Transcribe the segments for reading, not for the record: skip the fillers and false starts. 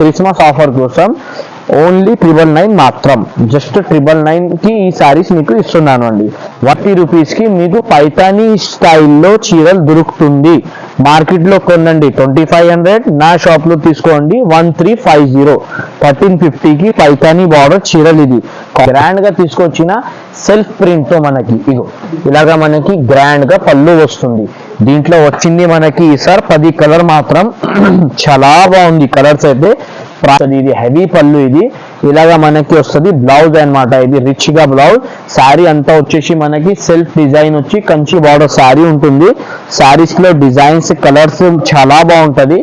Christmas offer కోసం only 999 మాత్రం, just 999 కి ఈ సారీస్ మీకు ఇస్తున్నాను అండి. 40 రూపీస్ కి మీకు పైతానీ స్టైల్లో చీరలు దొరుకుతుంది. మార్కెట్ లో కొనండి 2500, నా షాప్ లో తీసుకోండి 1350. 1350 కి పైతానీ బార్డర్ చీరలు. ఇది గ్రాండ్ గా తీసుకొచ్చిన సెల్ఫ్ ప్రింట్ తో మనకి ఇగో ఇలాగా మనకి గ్రాండ్ గా పళ్ళు వస్తుంది. దీంట్లో వచ్చింది మనకి ఈసారి 10 కలర్ మాత్రం చాలా బాగుంది. కలర్స్ అయితే ఇది హెవీ పళ్ళు. ఇది ఇలాగా మనకి వస్తుంది. బ్లౌజ్ అన్నమాట, ఇది రిచ్ గా బ్లౌజ్. శారీ అంతా వచ్చేసి మనకి సెల్ఫ్ డిజైన్ వచ్చి కంచి బార్డర్ శారీ ఉంటుంది. శారీస్ లో డిజైన్స్ కలర్స్ చాలా బాగుంటది.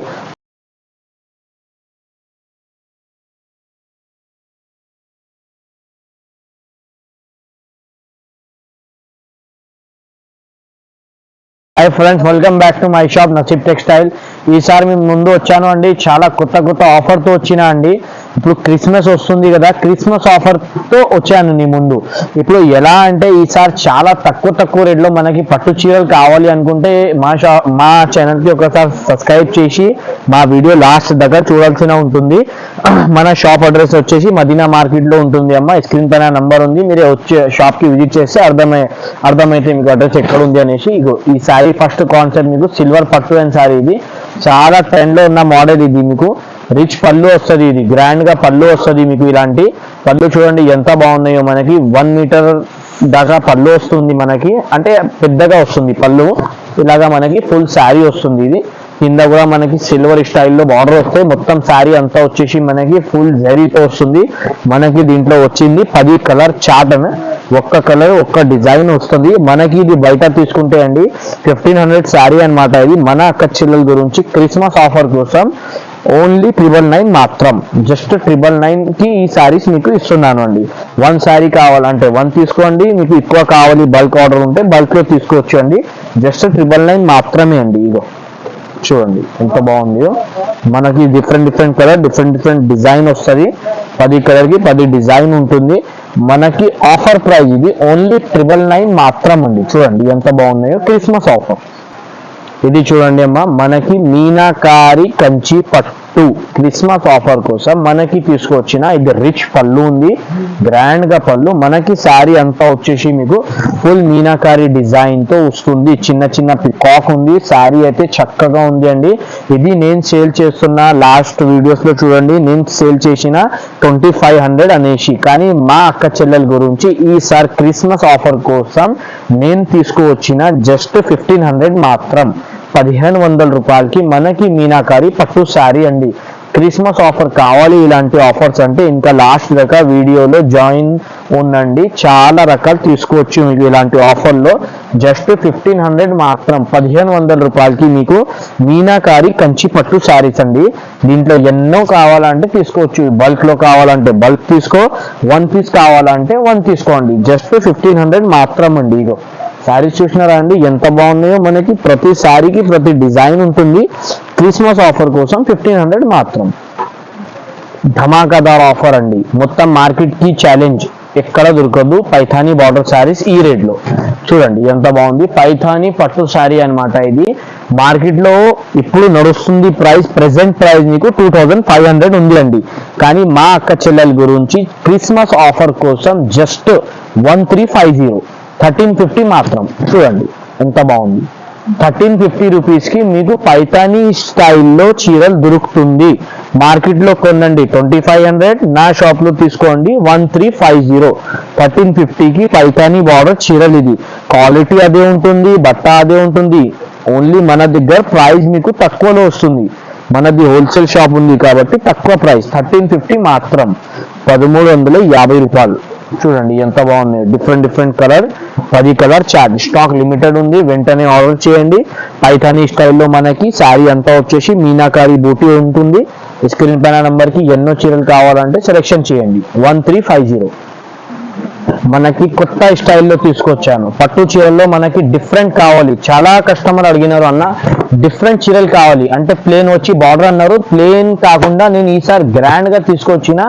Hi friends, welcome back to my shop నసీబ్ textile. ఈసారి మేము ముందు వచ్చాను అండి, చాలా కొత్త ఆఫర్తో వచ్చినా అండి. ఇప్పుడు క్రిస్మస్ వస్తుంది కదా, క్రిస్మస్ ఆఫర్తో వచ్చాను నీ ముందు. ఇప్పుడు ఎలా అంటే ఈసారి చాలా తక్కువ రేట్లో మనకి పట్టు చీరలు కావాలి అనుకుంటే మా ఛానల్కి ఒకసారి సబ్స్క్రైబ్ చేసి మా వీడియో లాస్ట్ దగ్గర చూడాల్సిన ఉంటుంది. మన షాప్ అడ్రస్ వచ్చేసి మదీనా మార్కెట్లో ఉంటుంది అమ్మ. స్క్రీన్ పైన నంబర్ ఉంది, మీరు వచ్చే షాప్కి విజిట్ చేస్తే అర్థమైతే మీకు అడ్రస్ ఎక్కడ ఉంది అనేసి. ఈ శారీ ఫస్ట్ కాన్సెప్ట్ మీకు సిల్వర్ పట్టు అండ్ శారీ. ఇది చాలా ట్రెండ్ లో ఉన్న మోడల్. ఇది మీకు రిచ్ పళ్ళు వస్తుంది. ఇది గ్రాండ్ గా పళ్ళు వస్తుంది మీకు. ఇలాంటి పళ్ళు చూడండి ఎంత బాగున్నాయో. మనకి 1 మీటర్ దాకా పళ్ళు వస్తుంది మనకి, అంటే పెద్దగా వస్తుంది పళ్ళు. ఇలాగా మనకి ఫుల్ శారీ వస్తుంది. ఇది కింద కూడా మనకి సిల్వర్ స్టైల్లో బార్డర్ వస్తాయి. మొత్తం శారీ అంతా వచ్చేసి మనకి ఫుల్ జరీతో వస్తుంది. మనకి దీంట్లో వచ్చింది 10 కలర్ చార్ట్, ఒక్క కలర్ ఒక్క డిజైన్ వస్తుంది మనకి. ఇది బయట తీసుకుంటే అండి 1500 శారీ అనమాట. ఇది మన అక్క చెల్లెల గురించి క్రిస్మస్ ఆఫర్ కోసం ఓన్లీ 999 మాత్రం, జస్ట్ 999 కి ఈ శారీస్ మీకు ఇస్తున్నాను అండి. 1 శారీ కావాలంటే 1 తీసుకోండి, మీకు ఎక్కువ కావాలి బల్క్ ఆర్డర్ ఉంటే బల్క్ లో తీసుకోవచ్చు అండి. జస్ట్ 999 మాత్రమే అండి. ఇగో చూడండి ఎంత బాగుందో. మనకి డిఫరెంట్ కలర్ డిఫరెంట్ డిజైన్ వస్తుంది. 10 కలర్ కి 10 డిజైన్ ఉంటుంది. మనకి ఆఫర్ ప్రైస్ ఇది ఓన్లీ 999 మాత్రం అండి. చూడండి ఎంత బాగున్నాయో క్రిస్మస్ ఆఫర్. ఇది చూడండి అమ్మా, మనకి మీనాకారి కంచి పట్టు క్రిస్మస్ ఆఫర్ కోసం మనకి తీసుకొచ్చిన ఇది రిచ్ పళ్ళు ఉంది. గ్రాండ్ గా పళ్ళు. మనకి శారీ అంతా వచ్చేసి మీకు ఫుల్ మీనాకారి డిజైన్ తో వస్తుంది. చిన్న పికాక్ ఉంది. శారీ అయితే చక్కగా ఉంది అండి. ఇది నేను సేల్ చేస్తున్న లాస్ట్ వీడియోస్ లో చూడండి, నేను సేల్ చేసిన 2500 అనేసి. కానీ మా అక్క చెల్లెల గురించి ఈసారి క్రిస్మస్ ఆఫర్ కోసం నేను తీసుకువచ్చిన జస్ట్ 1500 మాత్రం, 1500 రూపాయలకి మనకి మీనాకారి పట్టు శారీ అండి. క్రిస్మస్ ఆఫర్ కావాలి ఇలాంటి ఆఫర్స్ అంటే ఇంకా లాస్ట్ దాకా వీడియోలో జాయిన్ ఉండండి. చాలా రకాలు తీసుకోవచ్చు మీకు ఇలాంటి ఆఫర్లో. జస్ట్ 1500 మాత్రం, 1500 రూపాయలకి మీకు మీనాకారి కంచి పట్టు శారీస్ అండి. దీంట్లో ఎన్నో కావాలంటే తీసుకోవచ్చు. బల్క్ లో కావాలంటే బల్క్ తీసుకో, 1 పీస్ కావాలంటే 1 తీసుకోండి. జస్ట్ 1500 మాత్రం అండి. ఇగో శారీస్ చూసినారా అండి ఎంత బాగున్నాయో. మనకి ప్రతి శారీకి ప్రతి డిజైన్ ఉంటుంది. క్రిస్మస్ ఆఫర్ కోసం 1500 మాత్రం. ధమాకాదార్ ఆఫర్ అండి. మొత్తం మార్కెట్ కి ఛాలెంజ్, ఎక్కడ దొరకదు పైథానీ బార్డర్ శారీస్ ఈ రేట్ లో. చూడండి ఎంత బాగుంది. పైథానీ పట్టు శారీ అనమాట. ఇది మార్కెట్ లో ఇప్పుడు నడుస్తుంది ప్రైస్, ప్రెసెంట్ ప్రైస్ మీకు 2500 ఉంది అండి. కానీ మా అక్క చెల్లెల గురించి క్రిస్మస్ ఆఫర్ కోసం జస్ట్ 1350, 1350 మాత్రం. చూడండి ఎంత బాగుంది. 1350 రూపీస్ కి మీకు పైతానీ స్టైల్లో చీరలు దొరుకుతుంది. మార్కెట్ లో కొనండి 2500, నా షాప్ లో తీసుకోండి 1350. 1350 కి పైతానీ బార్డర్ చీరలు. ఇది క్వాలిటీ అదే ఉంటుంది, బట్ట అదే ఉంటుంది. ఓన్లీ మన దగ్గర ప్రైస్ మీకు తక్కువలో వస్తుంది. మనది హోల్సేల్ షాప్ ఉంది కాబట్టి తక్కువ ప్రైస్. 1350 మాత్రం, 1350 రూపాయలు. చూడండి ఎంత బాగున్నాయి. Different colour, 10 colour chart. Stock limited ఉంది, వెంటనే ఆర్డర్ చేయండి. పైథానీ స్టైల్లో మనకి శారీ అంతా వచ్చేసి మీనాకారి బూటీ ఉంటుంది. స్క్రీన్ పైన నంబర్ కి ఎన్నో చీరలు కావాలంటే సెలెక్షన్ చేయండి. 1350. మనకి కొత్త స్టైల్లో తీసుకొచ్చాను. పట్టు చీరల్లో మనకి డిఫరెంట్ కావాలి. చాలా కస్టమర్ అడిగినారు అన్న డిఫరెంట్ చీరలు కావాలి అంటే, ప్లేన్ వచ్చి బార్డర్ అన్నారు. ప్లేన్ కాకుండా నేను ఈసారి గ్రాండ్ గా తీసుకొచ్చిన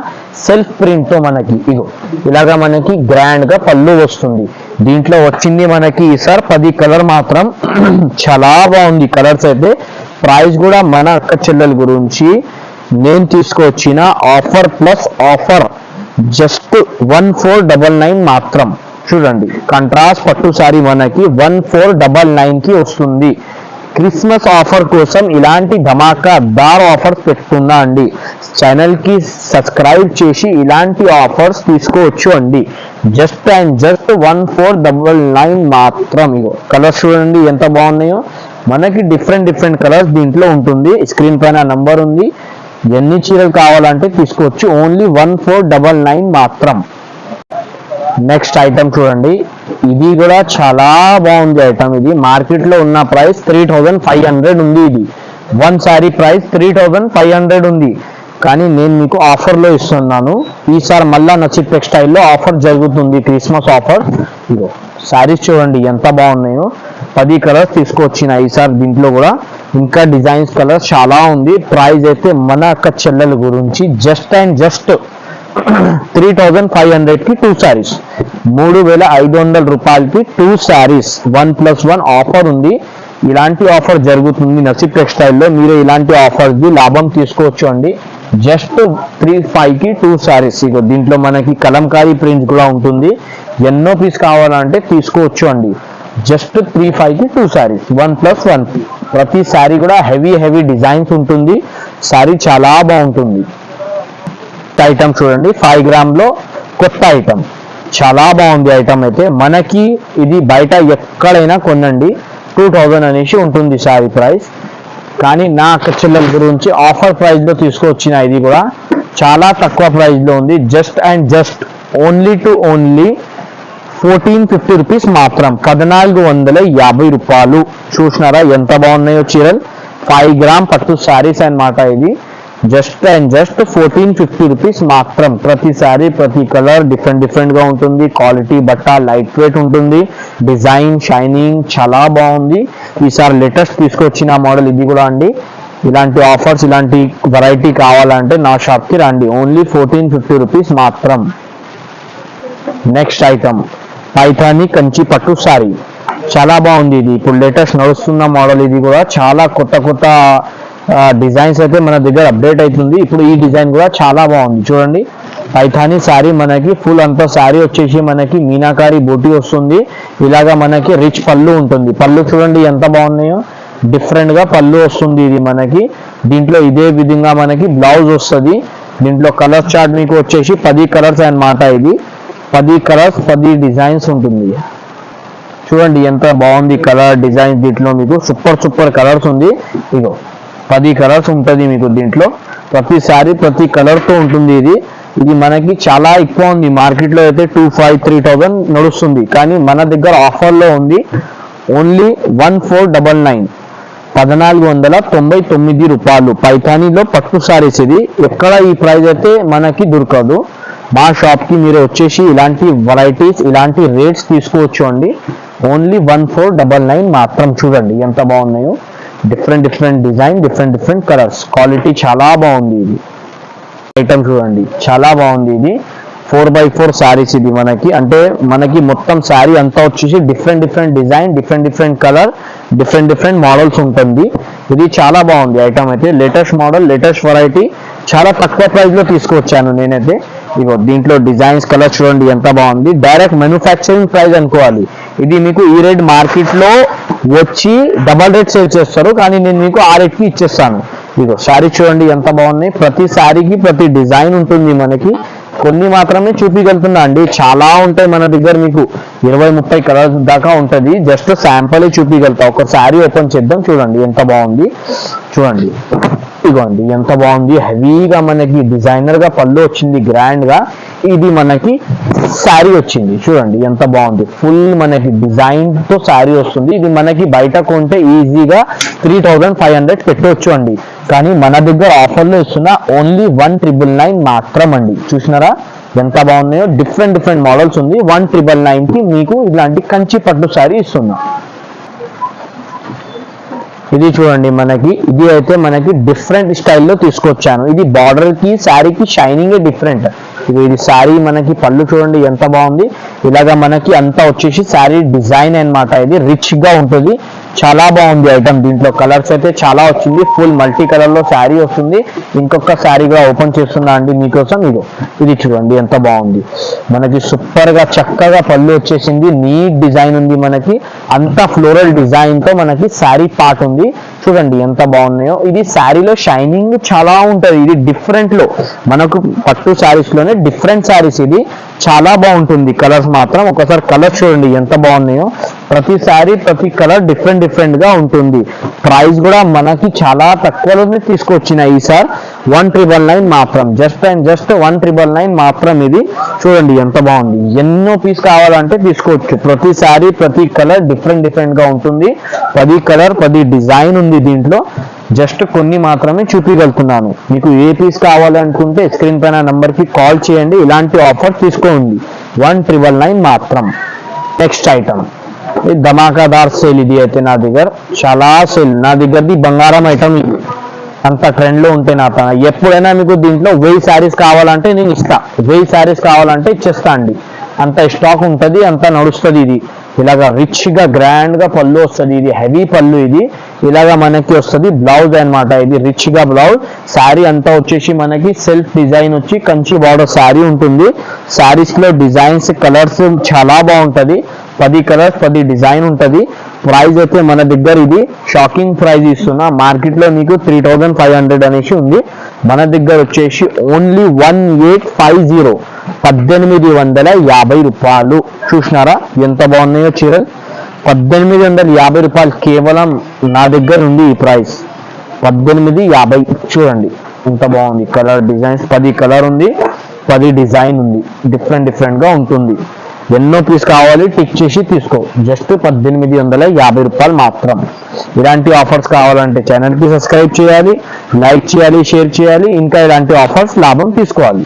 సెల్ఫ్ ప్రింట్ తో మనకి ఇగో ఇలాగా మనకి గ్రాండ్ గా పళ్ళు వస్తుంది. దీంట్లో వచ్చింది మనకి ఈసారి 10 కలర్ మాత్రం. చాలా బాగుంది కలర్స్ అయితే. ప్రైస్ కూడా మన అక్క చెల్లెల గురించి నేను తీసుకొచ్చిన ఆఫర్ ప్లస్ ఆఫర్ జస్ట్ 1499 మాత్రం. చూడండి కంట్రాస్ట్ పట్టు సారీ మనకి 1499 కి వస్తుంది. క్రిస్మస్ ఆఫర్ కోసం ఇలాంటి ధమాకా దార్ ఆఫర్స్ పెట్టుకున్నా అండి. ఛానల్ కి సబ్స్క్రైబ్ చేసి ఇలాంటి ఆఫర్స్ తీసుకోవచ్చు అండి. జస్ట్ అండ్ జస్ట్ 1499 మాత్రం. ఇగో కలర్స్ చూడండి ఎంత బాగున్నాయో. మనకి డిఫరెంట్ కలర్స్ దీంట్లో ఉంటుంది. స్క్రీన్ పైన నంబర్ ఉంది. ఎన్ని చీరలు కావాలంటే తీసుకోవచ్చు. ఓన్లీ 1499 మాత్రం. నెక్స్ట్ ఐటమ్ చూడండి, ఇది కూడా చాలా బాగుంది ఐటమ్. ఇది మార్కెట్ లో ఉన్న ప్రైస్ 3500 ఉంది. ఇది వన్ సారీ ప్రైస్ 3500 ఉంది. కానీ నేను మీకు ఆఫర్ లో ఇస్తున్నాను. ఈసారి మళ్ళా నసీబ్ టెక్స్టైల్లో ఆఫర్ జరుగుతుంది, క్రిస్మస్ ఆఫర్. ఇదో సారీస్ చూడండి ఎంత బాగున్నాయో. 10 కలర్స్ తీసుకొచ్చిన ఈసారి. దీంట్లో కూడా ఇంకా డిజైన్స్ కలర్స్ చాలా ఉంది. ప్రైస్ అయితే మన అక్క చెల్లెల గురించి జస్ట్ అండ్ జస్ట్ 3500 కి 2 సారీస్, 3500 రూపాయలకి 2 సారీస్ 1+1 ఆఫర్ ఉంది. ఇలాంటి ఆఫర్ జరుగుతుంది నసీబ్ టెక్స్టైల్లో. మీరు ఇలాంటి ఆఫర్స్ ది లాభం తీసుకోవచ్చు అండి. జస్ట్ 3500 కి 2 సారీస్. ఇగో దీంట్లో మనకి కలంకారీ ప్రింట్ కూడా ఉంటుంది. ఎన్నో పీస్ కావాలంటే తీసుకోవచ్చు అండి. జస్ట్ 3500 కి 2 సారీస్ 1+1. ప్రతి సారీ కూడా హెవీ డిజైన్స్ ఉంటుంది. సారీ చాలా బాగుంటుంది. ఐటమ్ చూడండి 5 గ్రామ్లో కొత్త ఐటమ్, చాలా బాగుంది ఐటమ్ అయితే. మనకి ఇది బయట ఎక్కడైనా కొనండి 2000 అనేసి ఉంటుంది సారీ ప్రైస్. కానీ నా అక్క చెల్లెల గురించి ఆఫర్ ప్రైస్ లో తీసుకొచ్చిన ఇది కూడా చాలా తక్కువ ప్రైస్ లో ఉంది. Just and just only 1450 rupees మాత్రం, 1450 రూపాయలు. చూసినారా ఎంత బాగున్నాయో చీరలు. 5 గ్రామ్ పట్టు సారీస్ అన్నమాట ఇది. జస్ట్ అండ్ జస్ట్ 1450 రూపీస్ మాత్రం. ప్రతి సారీ ప్రతి కలర్ డిఫరెంట్ గా ఉంటుంది. క్వాలిటీ బట్ట లైట్ వెయిట్ ఉంటుంది. డిజైన్ షైనింగ్ చాలా బాగుంది. ఈసారి లేటెస్ట్ తీసుకొచ్చిన మోడల్ ఇది కూడా అండి. ఇలాంటి ఆఫర్స్ ఇలాంటి వెరైటీ కావాలంటే నా షాప్ కి రండి. ఓన్లీ 1450 రూపీస్ మాత్రం. నెక్స్ట్ ఐటమ్ పైథానీ కంచి పట్టు సారీ, చాలా బాగుంది. ఇది ఇప్పుడు లేటెస్ట్ నడుస్తున్న మోడల్. ఇది కూడా చాలా కొత్త డిజైన్స్ అయితే మన దగ్గర అప్డేట్ అవుతుంది. ఇప్పుడు ఈ డిజైన్ కూడా చాలా బాగుంది. చూడండి పైథానీ సారీ మనకి ఫుల్ అంతా సారీ వచ్చేసి మనకి మీనాకారి బూటీ వస్తుంది. ఇలాగా మనకి రిచ్ పళ్ళు ఉంటుంది. పళ్ళు చూడండి ఎంత బాగున్నాయో. డిఫరెంట్ గా పళ్ళు వస్తుంది ఇది మనకి. దీంట్లో ఇదే విధంగా మనకి బ్లౌజ్ వస్తుంది. దీంట్లో కలర్ చార్ట్ మీకు వచ్చేసి 10 కలర్స్ అన్నమాట. ఇది 10 కలర్స్ 10 డిజైన్స్ ఉంటుంది. చూడండి ఎంత బాగుంది కలర్ డిజైన్. దీంట్లో మీకు సూపర్ కలర్స్ ఉంది. ఇగో 10 కలర్స్ ఉంటుంది మీకు దీంట్లో. ప్రతిసారి ప్రతి కలర్ తో ఉంటుంది. ఇది మనకి చాలా ఎక్కువ ఉంది. మార్కెట్ లో అయితే 2500-3000 నడుస్తుంది. కానీ మన దగ్గర ఆఫర్ లో ఉంది ఓన్లీ 1499, 1499 రూపాయలు. పైథానీలో పట్టు సారీస్. ఇది ఎక్కడ ఈ ప్రైస్ అయితే మనకి దొరకదు. మా షాప్ కి మీరు వచ్చేసి ఇలాంటి వెరైటీస్ ఇలాంటి రేట్స్ తీసుకోవచ్చు అండి. ఓన్లీ 1499 మాత్రం. చూడండి ఎంత బాగున్నాయో. Different design different colours. Quality చాలా బాగుంది. ఇది ఐటమ్ చూడండి చాలా బాగుంది. ఇది 4x4 సారీస్. ఇది మనకి అంటే మనకి మొత్తం సారీ అంతా వచ్చేసి different design different colour different models ఉంటుంది. ఇది చాలా బాగుంది ఐటమ్ అయితే. లేటెస్ట్ మోడల్ లేటెస్ట్ వెరైటీ చాలా తక్కువ ప్రైస్ లో తీసుకొచ్చాను నేనైతే. ఇగో దీంట్లో డిజైన్స్ కలర్ చూడండి ఎంత బాగుంది. డైరెక్ట్ మ్యానుఫ్యాక్చరింగ్ ప్రైస్ అనుకోవాలి. ఇది మీకు ఈ రేట్ మార్కెట్ లో వచ్చి డబల్ రేట్ సేల్ చేస్తారు. కానీ నేను మీకు ఆ రేట్ కి ఇచ్చేస్తాను. ఇగో సారీ చూడండి ఎంత బాగున్నాయి. ప్రతి సారీకి ప్రతి డిజైన్ ఉంటుంది మనకి. కొన్ని మాత్రమే చూపించగలుగుతున్నా అండి. చాలా ఉంటాయి మన దగ్గర. మీకు 20-30 కలర్స్ దాకా ఉంటుంది. జస్ట్ శాంపుల్ చూపించగలుగుతా. ఒక సారీ ఓపెన్ చేద్దాం. చూడండి ఎంత బాగుంది. చూడండి ఇగోండి ఎంత బాగుంది. హెవీగా మనకి డిజైనర్ గా పళ్ళు వచ్చింది గ్రాండ్ గా. ఇది మనకి శారీ వచ్చింది. చూడండి ఎంత బాగుంది. ఫుల్ మనకి డిజైన్ తో శారీ వస్తుంది. ఇది మనకి బయట కొంటే ఈజీగా 3500 పెట్టవచ్చు అండి. కానీ మన దగ్గర ఆఫర్ లో ఇస్తున్న ఓన్లీ 1999 మాత్రం అండి. చూసినారా ఎంత బాగున్నాయో. డిఫరెంట్ మోడల్స్ ఉంది. 1999 కి మీకు ఇలాంటి కంచి పట్టు శారీ ఇస్తున్నా. ఇది చూడండి మనకి. ఇది అయితే మనకి డిఫరెంట్ స్టైల్లో తీసుకొచ్చాను. ఇది బార్డర్ కి శారీకి షైనింగ్ డిఫరెంట్. ఇది శారీ మనకి పళ్ళు చూడండి ఎంత బాగుంది. ఇలాగా మనకి అంతా వచ్చేసి శారీ డిజైన్ అన్నమాట. ఇది రిచ్ గా ఉంటుంది. చాలా బాగుంది ఐటమ్. దీంట్లో కలర్స్ అయితే చాలా వచ్చింది. ఫుల్ మల్టీ కలర్ లో శారీ వస్తుంది. ఇంకొక శారీ కూడా ఓపెన్ చేస్తున్నా అండి మీకోసం. ఇది చూడండి ఎంత బాగుంది. మనకి సూపర్ గా చక్కగా పళ్ళు వచ్చేసింది. నీట్ డిజైన్ ఉంది. మనకి అంతా ఫ్లోరల్ డిజైన్ తో మనకి శారీ పార్ట్ ఉంది. చూడండి ఎంత బాగున్నాయో. ఇది శారీలో షైనింగ్ చాలా ఉంటది. ఇది డిఫరెంట్ లో మనకు పట్టు శారీస్ లోనే డిఫరెంట్ శారీస్. ఇది చాలా బాగుంటుంది. కలర్స్ మాత్రం ఒకసారి కలర్ చూడండి ఎంత బాగున్నాయో. ప్రతి శారీ ప్రతి కలర్ డిఫరెంట్ గా ఉంటుంది. ప్రైస్ కూడా మనకి చాలా తక్కువలోనే తీసుకొచ్చిన ఈసారి 1999 మాత్రం. జస్ట్ 1999 మాత్రం. ఇది చూడండి ఎంత బాగుంది. ఎన్నో పీస్ కావాలంటే తీసుకోవచ్చు. ప్రతి శారీ ప్రతి కలర్ డిఫరెంట్ గా ఉంటుంది. 10 కలర్ 10 డిజైన్ ఉంది దీంట్లో. జస్ట్ కొన్ని మాత్రమే చూపించగలుగుతున్నాను. మీకు ఏ పీస్ కావాలనుకుంటే స్క్రీన్ పైన నంబర్ కి కాల్ చేయండి. ఇలాంటి ఆఫర్ తీసుకోండి. 1999 మాత్రం. నెక్స్ట్ ఐటమ్ ధమాకాదార్ సేల్. ఇది అయితే నా దగ్గర చాలా సేల్. నా దగ్గరది బంగారం ఐటమ్. అంత ట్రెండ్ లో ఉంటే నా ఎప్పుడైనా మీకు దీంట్లో 1000 శారీస్ కావాలంటే నేను ఇస్తా. 1000 శారీస్ కావాలంటే ఇచ్చేస్తా అండి. అంత స్టాక్ ఉంటుంది. అంత నడుస్తుంది. ఇది ఇలాగా రిచ్ గా గ్రాండ్ గా పళ్ళు వస్తుంది. ఇది హెవీ పళ్ళు. ఇది ఇలాగా మనకి వస్తుంది. బ్లౌజ్ అన్నమాట. ఇది రిచ్ గా బ్లౌజ్. శారీ అంతా వచ్చేసి మనకి సెల్ఫ్ డిజైన్ వచ్చి కంచి బార్డర్ శారీ ఉంటుంది. శారీస్ లో డిజైన్స్ కలర్స్ చాలా బాగుంటది. 10 కలర్స్ 10 డిజైన్ ఉంటది. ప్రైస్ అయితే మన దగ్గర ఇది షాకింగ్ ప్రైస్ ఇస్తున్నా. మార్కెట్ లో మీకు 3500 అనేసి ఉంది. మన దగ్గర వచ్చేసి ఓన్లీ 1850 రూపాయలు. చూసినారా ఎంత బాగున్నాయో చీరలు. 1850 రూపాయలు కేవలం నా దగ్గర ఉంది ఈ ప్రైస్. 1850. చూడండి ఎంత బాగుంది. కలర్ డిజైన్స్ 10 కలర్ ఉంది. 10 డిజైన్ ఉంది. డిఫరెంట్ గా ఉంటుంది. ఎన్నో పీస్ కావాలి టిక్ చేసి తీసుకో. జస్ట్ 1850 రూపాయలు మాత్రం. ఇలాంటి ఆఫర్స్ కావాలంటే ఛానల్ కి సబ్స్క్రైబ్ చేయాలి, లైక్ చేయాలి, షేర్ చేయాలి. ఇంకా ఇలాంటి ఆఫర్స్ లాభం తీసుకోవాలి.